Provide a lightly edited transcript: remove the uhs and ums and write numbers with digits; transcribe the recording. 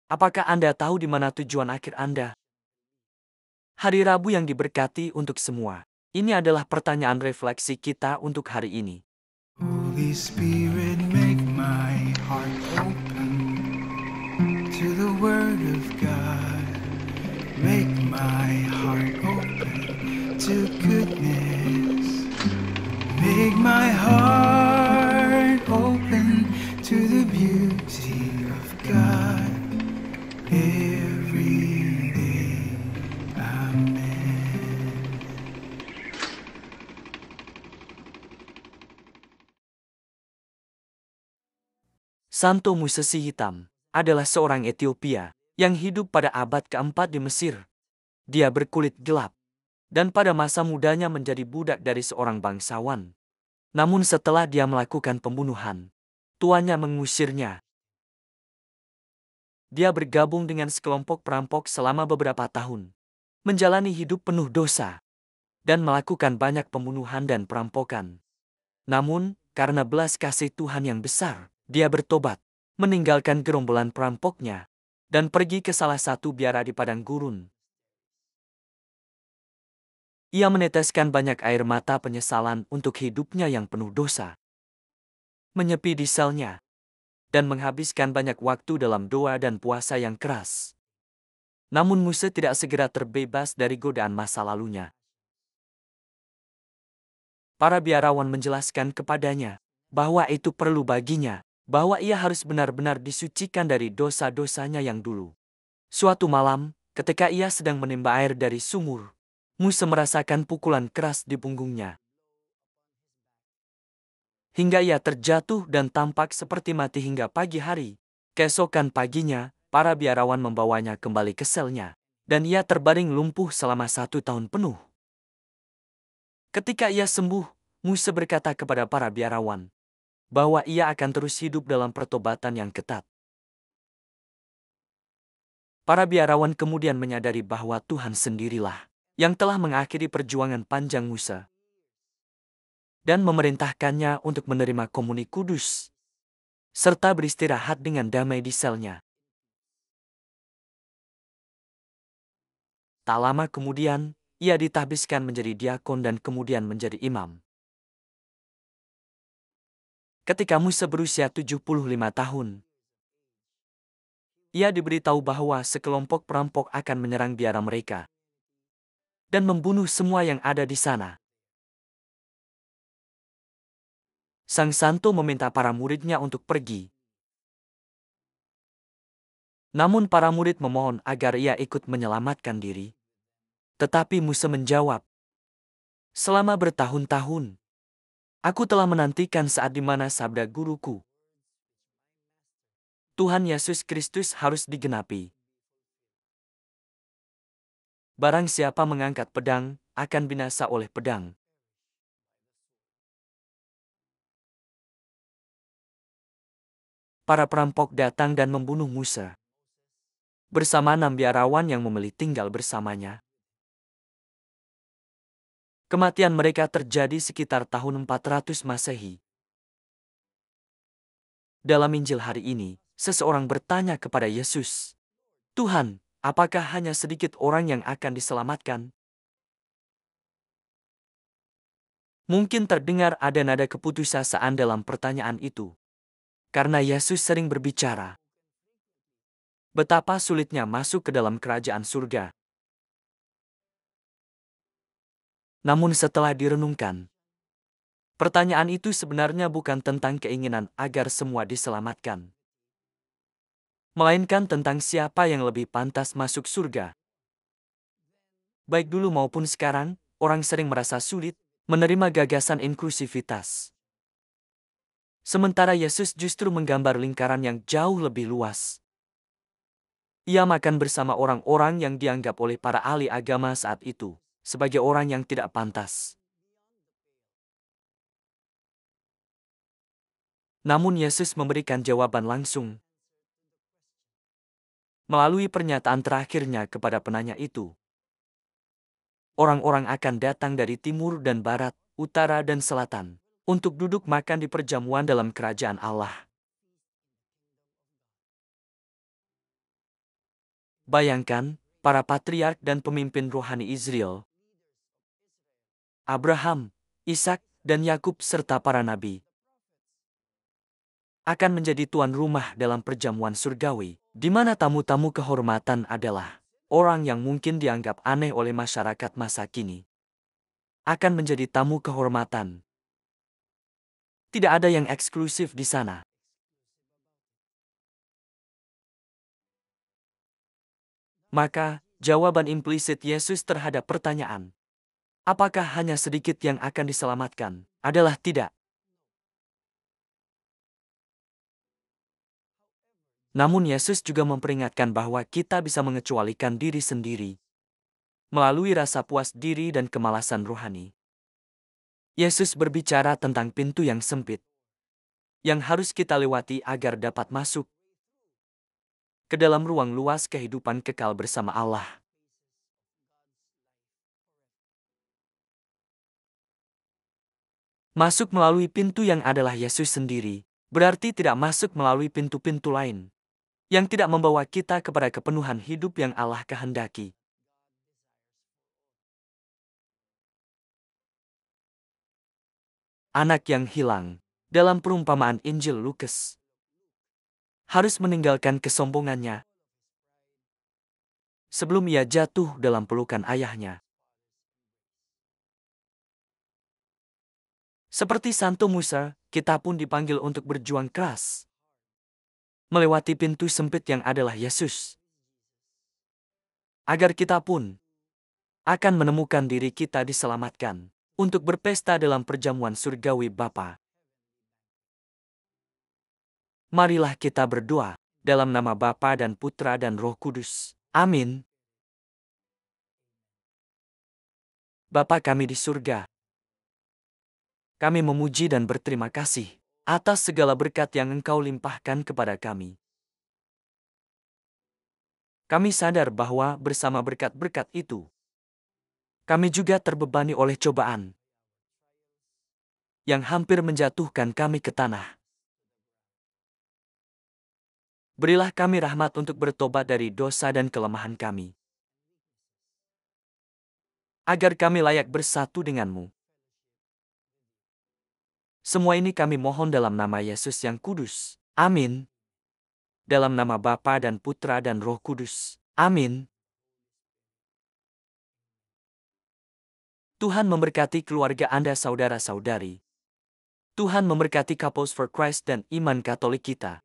Apakah Anda tahu di mana tujuan akhir Anda? Hari Rabu yang diberkati untuk semua. Ini adalah pertanyaan refleksi kita untuk hari ini. Holy Spirit, make my heart open to the Word of God. Make my heart open to goodness. Make my heart open to the beauty of God every day. Amen. Santo Musa si Hitam adalah seorang Ethiopia yang hidup pada abad keempat di Mesir. Dia berkulit gelap dan pada masa mudanya menjadi budak dari seorang bangsawan. Namun setelah dia melakukan pembunuhan, tuannya mengusirnya. Dia bergabung dengan sekelompok perampok selama beberapa tahun, menjalani hidup penuh dosa, dan melakukan banyak pembunuhan dan perampokan. Namun, karena belas kasih Tuhan yang besar, dia bertobat, meninggalkan gerombolan perampoknya, dan pergi ke salah satu biara di padang gurun. Ia meneteskan banyak air mata penyesalan untuk hidupnya yang penuh dosa, menyepi di selnya, dan menghabiskan banyak waktu dalam doa dan puasa yang keras. Namun Musa tidak segera terbebas dari godaan masa lalunya. Para biarawan menjelaskan kepadanya bahwa itu perlu baginya, bahwa ia harus benar-benar disucikan dari dosa-dosanya yang dulu. Suatu malam, ketika ia sedang menimba air dari sumur, Musa merasakan pukulan keras di punggungnya. Hingga ia terjatuh dan tampak seperti mati hingga pagi hari. Keesokan paginya, para biarawan membawanya kembali ke selnya, dan ia terbaring lumpuh selama 1 tahun penuh. Ketika ia sembuh, Musa berkata kepada para biarawan bahwa ia akan terus hidup dalam pertobatan yang ketat. Para biarawan kemudian menyadari bahwa Tuhan sendirilah yang telah mengakhiri perjuangan panjang Musa dan memerintahkannya untuk menerima komuni kudus serta beristirahat dengan damai di selnya. Tak lama kemudian, ia ditahbiskan menjadi diakon dan kemudian menjadi imam. Ketika Musa berusia 75 tahun, ia diberitahu bahwa sekelompok perampok akan menyerang biara mereka dan membunuh semua yang ada di sana. Sang Santo meminta para muridnya untuk pergi. Namun para murid memohon agar ia ikut menyelamatkan diri. Tetapi Musa menjawab, "Selama bertahun-tahun, aku telah menantikan saat di mana sabda guruku, Tuhan Yesus Kristus harus digenapi. Barang siapa mengangkat pedang, akan binasa oleh pedang." Para perampok datang dan membunuh Musa bersama 6 biarawan yang memilih tinggal bersamanya. Kematian mereka terjadi sekitar tahun 400 Masehi. Dalam Injil hari ini, seseorang bertanya kepada Yesus, "Tuhan, apakah hanya sedikit orang yang akan diselamatkan?" Mungkin terdengar ada nada keputusasaan dalam pertanyaan itu, karena Yesus sering berbicara betapa sulitnya masuk ke dalam kerajaan surga. Namun setelah direnungkan, pertanyaan itu sebenarnya bukan tentang keinginan agar semua diselamatkan, melainkan tentang siapa yang lebih pantas masuk surga. Baik dulu maupun sekarang, orang sering merasa sulit menerima gagasan inklusivitas. Sementara Yesus justru menggambar lingkaran yang jauh lebih luas. Ia makan bersama orang-orang yang dianggap oleh para ahli agama saat itu sebagai orang yang tidak pantas. Namun Yesus memberikan jawaban langsung melalui pernyataan terakhirnya kepada penanya itu. Orang-orang akan datang dari timur dan barat, utara dan selatan, untuk duduk makan di perjamuan dalam kerajaan Allah. Bayangkan, para patriark dan pemimpin rohani Israel, Abraham, Ishak, dan Yakub serta para nabi, akan menjadi tuan rumah dalam perjamuan surgawi, di mana tamu-tamu kehormatan adalah orang yang mungkin dianggap aneh oleh masyarakat masa kini. Akan menjadi tamu kehormatan. Tidak ada yang eksklusif di sana. Maka, jawaban implisit Yesus terhadap pertanyaan, apakah hanya sedikit yang akan diselamatkan, adalah tidak. Namun Yesus juga memperingatkan bahwa kita bisa mengecualikan diri sendiri melalui rasa puas diri dan kemalasan rohani. Yesus berbicara tentang pintu yang sempit yang harus kita lewati agar dapat masuk ke dalam ruang luas kehidupan kekal bersama Allah. Masuk melalui pintu yang adalah Yesus sendiri, berarti tidak masuk melalui pintu-pintu lain yang tidak membawa kita kepada kepenuhan hidup yang Allah kehendaki. Anak yang hilang, dalam perumpamaan Injil Lukas, harus meninggalkan kesombongannya sebelum ia jatuh dalam pelukan ayahnya. Seperti Santo Musa, kita pun dipanggil untuk berjuang keras melewati pintu sempit yang adalah Yesus, agar kita pun akan menemukan diri kita diselamatkan untuk berpesta dalam perjamuan surgawi Bapa. Marilah kita berdoa dalam nama Bapa dan Putra dan Roh Kudus. Amin. Bapa kami di surga, kami memuji dan berterima kasih atas segala berkat yang Engkau limpahkan kepada kami. Kami sadar bahwa bersama berkat-berkat itu, kami juga terbebani oleh cobaan yang hampir menjatuhkan kami ke tanah. Berilah kami rahmat untuk bertobat dari dosa dan kelemahan kami, agar kami layak bersatu denganmu. Semua ini kami mohon dalam nama Yesus yang kudus. Amin. Dalam nama Bapa dan Putra dan Roh Kudus. Amin. Tuhan memberkati keluarga Anda saudara-saudari. Tuhan memberkati Couples for Christ dan iman Katolik kita.